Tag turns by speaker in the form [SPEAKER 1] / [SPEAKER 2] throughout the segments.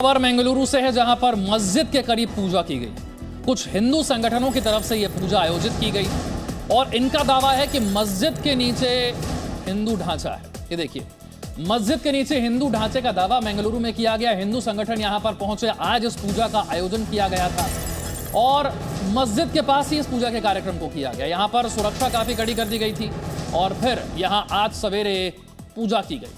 [SPEAKER 1] खबर मंगलुरु से है, जहां पर मस्जिद के करीब पूजा की गई। कुछ हिंदू संगठनों की तरफ से यह पूजा आयोजित की गई और इनका दावा है कि मस्जिद के नीचे हिंदू ढांचा है। ये देखिए, मस्जिद के नीचे हिंदू ढांचे का दावा मंगलुरु में किया गया। हिंदू संगठन यहां पर पहुंचे। आज इस पूजा का आयोजन किया गया था और मस्जिद के पास ही इस पूजा के कार्यक्रम को किया गया। यहां पर सुरक्षा काफी कड़ी कर दी गई थी और फिर यहां आज सवेरे पूजा की गई।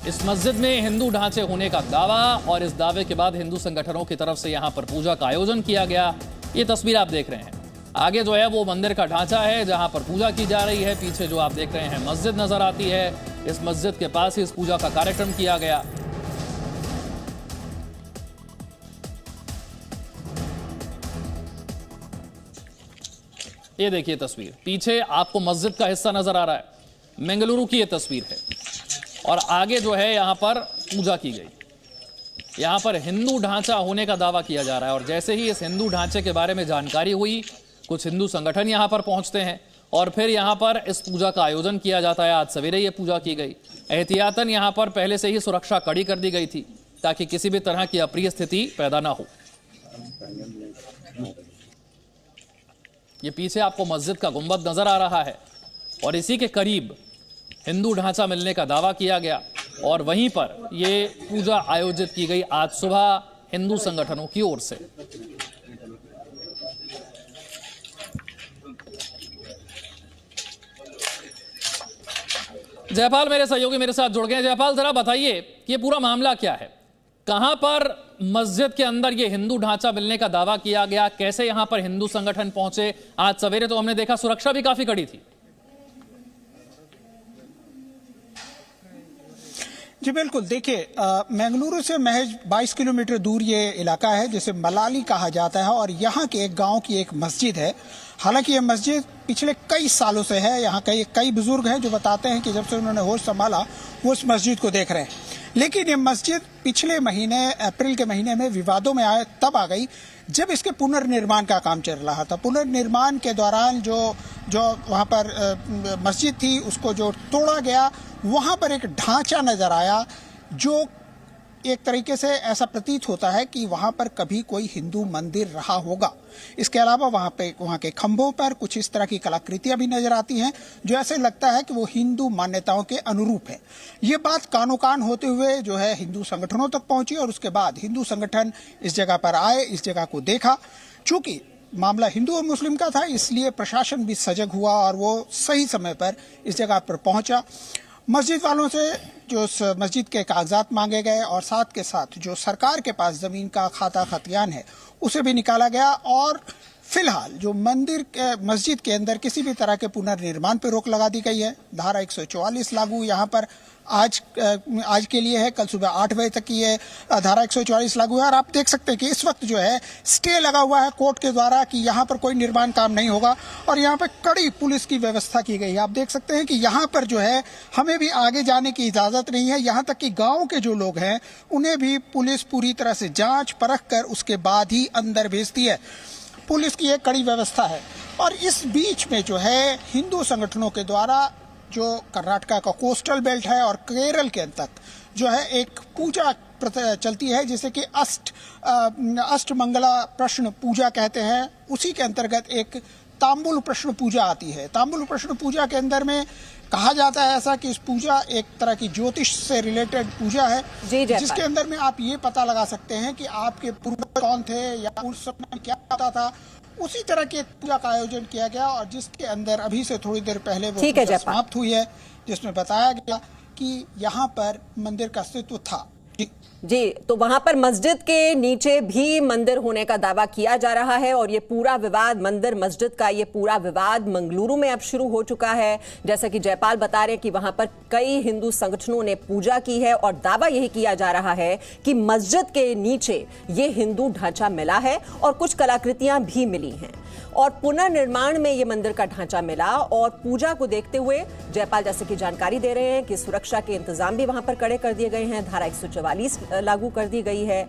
[SPEAKER 1] इस मस्जिद में हिंदू ढांचे होने का दावा और इस दावे के बाद हिंदू संगठनों की तरफ से यहां पर पूजा का आयोजन किया गया। ये तस्वीर आप देख रहे हैं, आगे जो है वो मंदिर का ढांचा है जहां पर पूजा की जा रही है। पीछे जो आप देख रहे हैं मस्जिद नजर आती है। इस मस्जिद के पास ही इस पूजा का कार्यक्रम किया गया। ये देखिए तस्वीर, पीछे आपको मस्जिद का हिस्सा नजर आ रहा है। मंगलुरु की ये तस्वीर है और आगे जो है यहां पर पूजा की गई। यहां पर हिंदू ढांचा होने का दावा किया जा रहा है और जैसे ही इस हिंदू ढांचे के बारे में जानकारी हुई, कुछ हिंदू संगठन यहां पर पहुंचते हैं और फिर यहां पर इस पूजा का आयोजन किया जाता है। आज सवेरे ये पूजा की गई। एहतियातन यहां पर पहले से ही सुरक्षा कड़ी कर दी गई थी ताकि किसी भी तरह की अप्रिय स्थिति पैदा ना हो। ये पीछे आपको मस्जिद का गुंबद नजर आ रहा है और इसी के करीब हिंदू ढांचा मिलने का दावा किया गया और वहीं पर यह पूजा आयोजित की गई आज सुबह हिंदू संगठनों की ओर से। जयपाल मेरे सहयोगी मेरे साथ जुड़ गए। जयपाल, जरा बताइए कि ये पूरा मामला क्या है? कहां पर मस्जिद के अंदर ये हिंदू ढांचा मिलने का दावा किया गया? कैसे यहां पर हिंदू संगठन पहुंचे? आज सवेरे तो हमने देखा सुरक्षा भी काफी कड़ी थी।
[SPEAKER 2] जी बिल्कुल, देखिए मंगलुरु से महज 22 किलोमीटर दूर ये इलाका है जिसे मलाली कहा जाता है और यहाँ के एक गांव की एक मस्जिद है। हालांकि ये मस्जिद पिछले कई सालों से है। यहाँ कई बुजुर्ग हैं जो बताते हैं कि जब से उन्होंने होश संभाला वो इस मस्जिद को देख रहे हैं। लेकिन ये मस्जिद पिछले महीने अप्रैल के महीने में विवादों में तब आ गई जब इसके पुनर्निर्माण का काम चल रहा था। पुनर्निर्माण के दौरान जो वहाँ पर मस्जिद थी उसको जो तोड़ा गया, वहाँ पर एक ढांचा नजर आया जो एक तरीके से ऐसा प्रतीत होता है कि वहाँ पर कभी कोई हिंदू मंदिर रहा होगा। इसके अलावा वहाँ के खंभों पर कुछ इस तरह की कलाकृतियां भी नजर आती हैं जो ऐसे लगता है कि वो हिंदू मान्यताओं के अनुरूप है। ये बात कानो कान होते हुए जो है हिंदू संगठनों तक पहुंची और उसके बाद हिंदू संगठन इस जगह पर आए, इस जगह को देखा। चूंकि मामला हिंदू और मुस्लिम का था, इसलिए प्रशासन भी सजग हुआ और वो सही समय पर इस जगह पर पहुंचा। मस्जिद वालों से जो मस्जिद के कागजात मांगे गए और साथ के साथ जो सरकार के पास जमीन का खाता खतियान है उसे भी निकाला गया और फिलहाल जो मस्जिद के अंदर किसी भी तरह के पुनर्निर्माण पर रोक लगा दी गई है। धारा 144 लागू यहाँ पर आज के लिए है। कल सुबह 8 बजे तक ये धारा 144 लागू है और आप देख सकते हैं कि इस वक्त जो है स्टे लगा हुआ है कोर्ट के द्वारा कि यहाँ पर कोई निर्माण काम नहीं होगा और यहाँ पर कड़ी पुलिस की व्यवस्था की गई है। आप देख सकते हैं कि यहाँ पर जो है हमें भी आगे जाने की इजाजत नहीं है। यहाँ तक कि गाँव के जो लोग हैं उन्हें भी पुलिस पूरी तरह से जाँच परख कर उसके बाद ही अंदर भेजती है। पुलिस की एक कड़ी व्यवस्था है और इस बीच में जो है हिंदू संगठनों के द्वारा जो कर्नाटका का कोस्टल बेल्ट है और केरल के अंदर जो है एक पूजा चलती है जिसे कि अष्टमंगला प्रश्न पूजा कहते हैं। उसी के अंतर्गत एक तांबुल प्रश्न पूजा आती है। तांबुल प्रश्न पूजा के अंदर में कहा जाता है ऐसा कि इस पूजा एक तरह की ज्योतिष से रिलेटेड पूजा है जिसके अंदर में आप ये पता लगा सकते हैं कि आपके पूर्वज कौन थे या उस समय क्या होता था। उसी तरह के पूजा का आयोजन किया गया और जिसके अंदर अभी से थोड़ी देर पहले वो पूजा समाप्त हुई है जिसमें बताया गया कि यहाँ पर मंदिर का अस्तित्व था।
[SPEAKER 3] जी, तो वहां पर मस्जिद के नीचे भी मंदिर होने का दावा किया जा रहा है और ये पूरा विवाद मंदिर मस्जिद का ये पूरा विवाद मंगलुरु में अब शुरू हो चुका है। जैसा कि जयपाल बता रहे हैं कि वहां पर कई हिंदू संगठनों ने पूजा की है और दावा यही किया जा रहा है कि मस्जिद के नीचे ये हिंदू ढांचा मिला है और कुछ कलाकृतियां भी मिली हैं और पुनर्निर्माण में ये मंदिर का ढांचा मिला और पूजा को देखते हुए जयपाल जैसे कि जानकारी दे रहे हैं कि सुरक्षा के इंतजाम भी वहां पर कड़े कर दिए गए हैं। धारा 144 लागू कर दी गई है।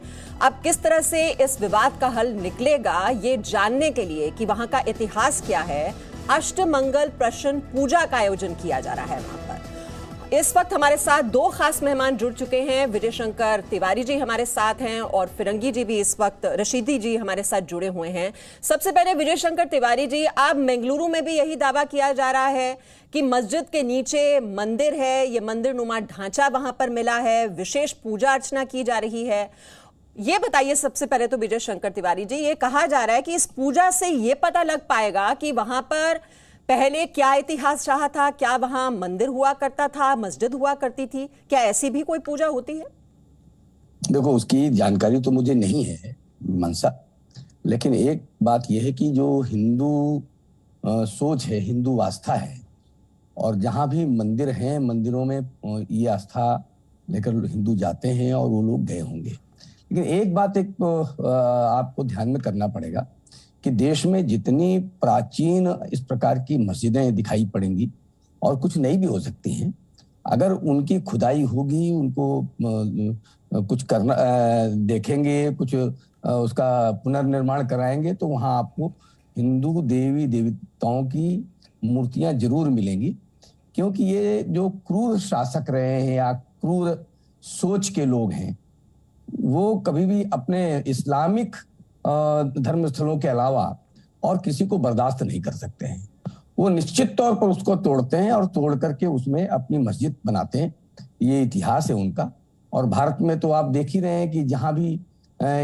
[SPEAKER 3] अब किस तरह से इस विवाद का हल निकलेगा ये जानने के लिए कि वहां का इतिहास क्या है, अष्टमंगल प्रश्न पूजा का आयोजन किया जा रहा है वहां पर। इस वक्त हमारे साथ दो खास मेहमान जुड़ चुके हैं। विजय शंकर तिवारी जी हमारे साथ हैं और फिरंगी जी भी इस वक्त, रशीदी जी हमारे साथ जुड़े हुए हैं। सबसे पहले विजय शंकर तिवारी जी, अब बेंगलुरु में भी यही दावा किया जा रहा है कि मस्जिद के नीचे मंदिर है, ये मंदिर नुमा ढांचा वहां पर मिला है, विशेष पूजा अर्चना की जा रही है। ये बताइए सबसे पहले तो विजय शंकर तिवारी जी, ये कहा जा रहा है कि इस पूजा से ये पता लग पाएगा कि वहां पर पहले क्या इतिहास रहा था, क्या वहां मंदिर हुआ करता था, मस्जिद हुआ करती थी, क्या ऐसी भी कोई पूजा होती है?
[SPEAKER 4] देखो, उसकी जानकारी तो मुझे नहीं है मनसा, लेकिन एक बात यह है कि जो हिंदू सोच है, हिंदू आस्था है, और जहां भी मंदिर हैं, मंदिरों में ये आस्था लेकर हिंदू जाते हैं और वो लोग गए होंगे। लेकिन एक बात आपको ध्यान में करना पड़ेगा कि देश में जितनी प्राचीन इस प्रकार की मस्जिदें दिखाई पड़ेंगी, और कुछ नई भी हो सकती हैं, अगर उनकी खुदाई होगी, उनको कुछ करना देखेंगे, कुछ उसका पुनर्निर्माण कराएंगे, तो वहां आपको हिंदू देवी देवताओं की मूर्तियां जरूर मिलेंगी। क्योंकि ये जो क्रूर शासक रहे हैं या क्रूर सोच के लोग हैं, वो कभी भी अपने इस्लामिक धर्म स्थलों के अलावा और किसी को बर्दाश्त नहीं कर सकते हैं। वो निश्चित तौर पर उसको तोड़ते हैं और तोड़ करके उसमें अपनी मस्जिद बनाते हैं। ये इतिहास है उनका। और भारत में तो आप देख ही रहे हैं कि जहां भी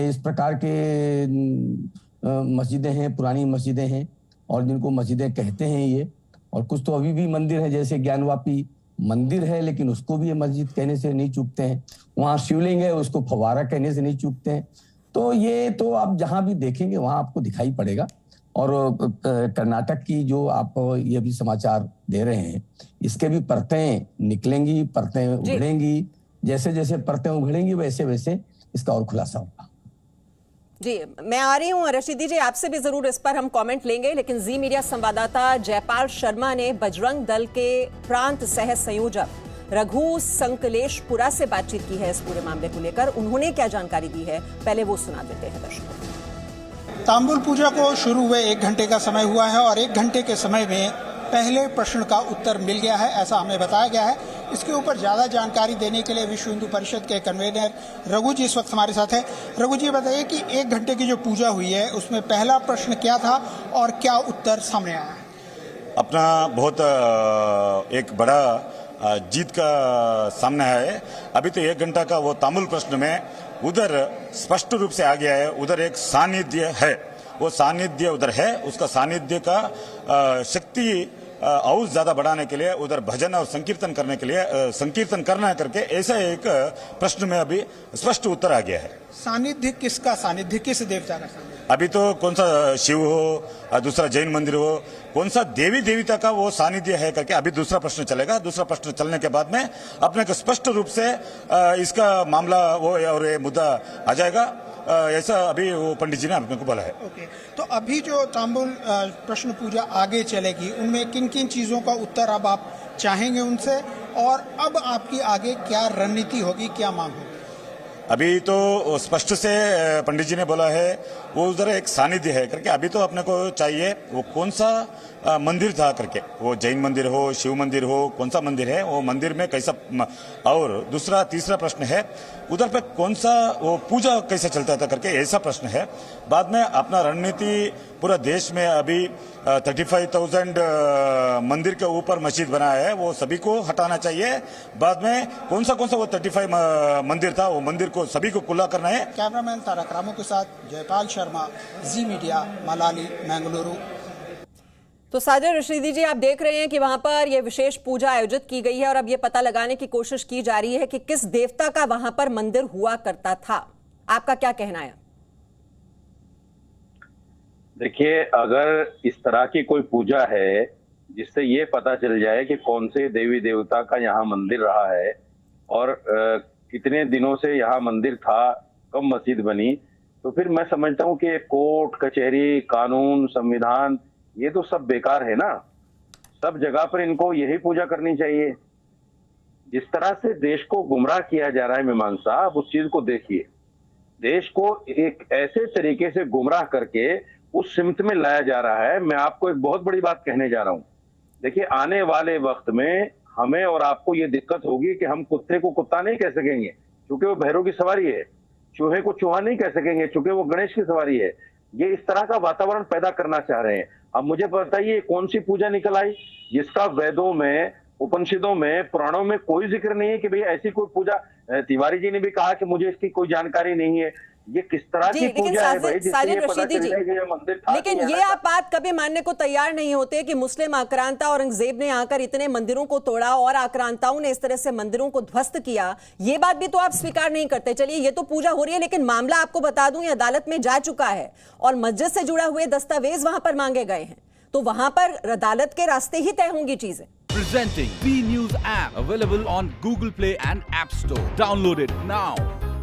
[SPEAKER 4] इस प्रकार के मस्जिदें हैं, पुरानी मस्जिदें हैं, और जिनको मस्जिदें कहते हैं ये, और कुछ तो अभी भी मंदिर है, जैसे ज्ञानवापी मंदिर है, लेकिन उसको भी ये मस्जिद कहने से नहीं चूकते हैं। वहां शिवलिंग है, उसको फव्वारा कहने से नहीं चूकते हैं। तो ये तो आप जहां भी देखेंगे वहां आपको दिखाई पड़ेगा। और कर्नाटक की जो आप ये भी समाचार दे रहे हैं, इसके भी परतें निकलेंगी, परतें उभरेंगी। जैसे जैसे परतें उभरेंगी वैसे वैसे इसका और खुलासा होगा।
[SPEAKER 3] जी, मैं आ रही हूँ रशीदी जी, आपसे भी जरूर इस पर हम कमेंट लेंगे, लेकिन जी मीडिया संवाददाता जयपाल शर्मा ने बजरंग दल के प्रांत सह संयोजक रघु संकलेशपुरा से बातचीत की है इस पूरे मामले को लेकर। उन्होंने क्या जानकारी दी है, पहले वो सुना देते हैं दर्शकों।
[SPEAKER 2] तांबुल पूजा को शुरू हुए 1 घंटे का समय हुआ है और 1 घंटे के समय में पहले प्रश्न का उत्तर मिल गया है, ऐसा हमें बताया गया है। इसके ऊपर ज्यादा जानकारी देने के लिए विश्व हिंदू परिषद के कन्वीनर रघु जी इस वक्त हमारे साथ है। रघु जी, बताइए कि 1 घंटे की जो पूजा हुई है उसमें पहला प्रश्न क्या था और क्या उत्तर सामने आया?
[SPEAKER 5] अपना बहुत एक बड़ा जीत का सामना है। अभी तो 1 घंटा का वो तामुल प्रश्न में उधर स्पष्ट रूप से आ गया है, उधर एक सानिध्य है, वो सानिध्य उधर है, उसका सानिध्य का शक्ति और ज्यादा बढ़ाने के लिए उधर भजन और संकीर्तन करने के लिए संकीर्तन करना करके ऐसा एक प्रश्न में अभी स्पष्ट उत्तर आ गया है।
[SPEAKER 2] सानिध्य किसका सानिध्य, किस देवता का सानिध्य?
[SPEAKER 5] अभी तो कौन सा शिव हो, दूसरा जैन मंदिर हो, कौन सा देवी देवता का वो सानिध्य है करके अभी दूसरा प्रश्न चलेगा। दूसरा प्रश्न चलने के बाद में अपने को स्पष्ट रूप से इसका मामला वो और ये मुद्दा आ जाएगा, ऐसा अभी वो पंडित जी ने अपने को बोला है।
[SPEAKER 2] ओके, तो अभी जो तांबुल प्रश्न पूजा आगे चलेगी, उनमें किन किन चीजों का उत्तर अब आप चाहेंगे उनसे, और अब आपकी आगे क्या रणनीति होगी, क्या मांग होगी?
[SPEAKER 5] अभी तो स्पष्ट से पंडित जी ने बोला है वो उधर एक सानिध्य है करके। अभी तो अपने को चाहिए वो कौन सा मंदिर था करके, वो जैन मंदिर हो, शिव मंदिर हो, कौन सा मंदिर है, वो मंदिर में कैसा, और दूसरा तीसरा प्रश्न है उधर पे कौन सा वो पूजा कैसे चलता था करके, ऐसा प्रश्न है। बाद में अपना रणनीति पूरा देश में अभी 35,000 मंदिर के ऊपर मस्जिद बनाया है, वो सभी को हटाना चाहिए। बाद में कौन सा वो 35 मंदिर था, वो मंदिर को सभी को खुला करना है।
[SPEAKER 2] कैमरामैन तारक रामू के साथ जयपाल शर्मा, जी मीडिया, मलाली, बेंगलुरु।
[SPEAKER 3] तो साजिद रशीदी जी, आप देख रहे हैं कि वहां पर यह विशेष पूजा आयोजित की गई है और अब यह पता लगाने की कोशिश की जा रही है कि किस देवता का वहां पर मंदिर हुआ करता था। आपका क्या कहना है?
[SPEAKER 6] देखिए, अगर इस तरह की कोई पूजा है जिससे ये पता चल जाए कि कौन से देवी देवता का यहाँ मंदिर रहा है और कितने दिनों से यहाँ मंदिर था, कब मस्जिद बनी, तो फिर मैं समझता हूँ कि कोर्ट कचहरी, कानून, संविधान, ये तो सब बेकार है ना। सब जगह पर इनको यही पूजा करनी चाहिए। जिस तरह से देश को गुमराह किया जा रहा है मीमांसा, आप उस चीज को देखिए। देश को एक ऐसे तरीके से गुमराह करके उस सिमत में लाया जा रहा है। मैं आपको एक बहुत बड़ी बात कहने जा रहा हूं। देखिए, आने वाले वक्त में हमें और आपको ये दिक्कत होगी कि हम कुत्ते को कुत्ता नहीं कह सकेंगे क्योंकि वो भैरव की सवारी है, चूहे को चूहा नहीं कह सकेंगे क्योंकि वो गणेश की सवारी है। ये इस तरह का वातावरण पैदा करना चाह रहे हैं। अब मुझे बताइए कौन सी पूजा निकल आई जिसका वेदों में, उपनिषदों में, पुराणों में कोई जिक्र नहीं है कि भाई ऐसी कोई पूजा। तिवारी जी ने भी कहा कि मुझे इसकी कोई जानकारी नहीं है। ये किस तरह की पूजा है भाई जिससे ये पता चल जाए कि ये मंदिर था।
[SPEAKER 3] लेकिन ये आप बात कभी मानने को तैयार नहीं होते कि मुस्लिम आक्रांता औरंगजेब ने आकर इतने मंदिरों को तोड़ा और आक्रांताओं ने इस तरह से मंदिरों को ध्वस्त किया, ये बात भी तो आप स्वीकार नहीं करते। चलिए ये तो पूजा हो रही है, लेकिन मामला आपको बता दूं ये अदालत में जा चुका है और मस्जिद से जुड़ा हुए दस्तावेज वहां पर मांगे गए हैं, तो वहां पर अदालत के रास्ते ही तय होंगी चीजें।
[SPEAKER 7] Presenting B News app available on Google Play and App Store. Download it now.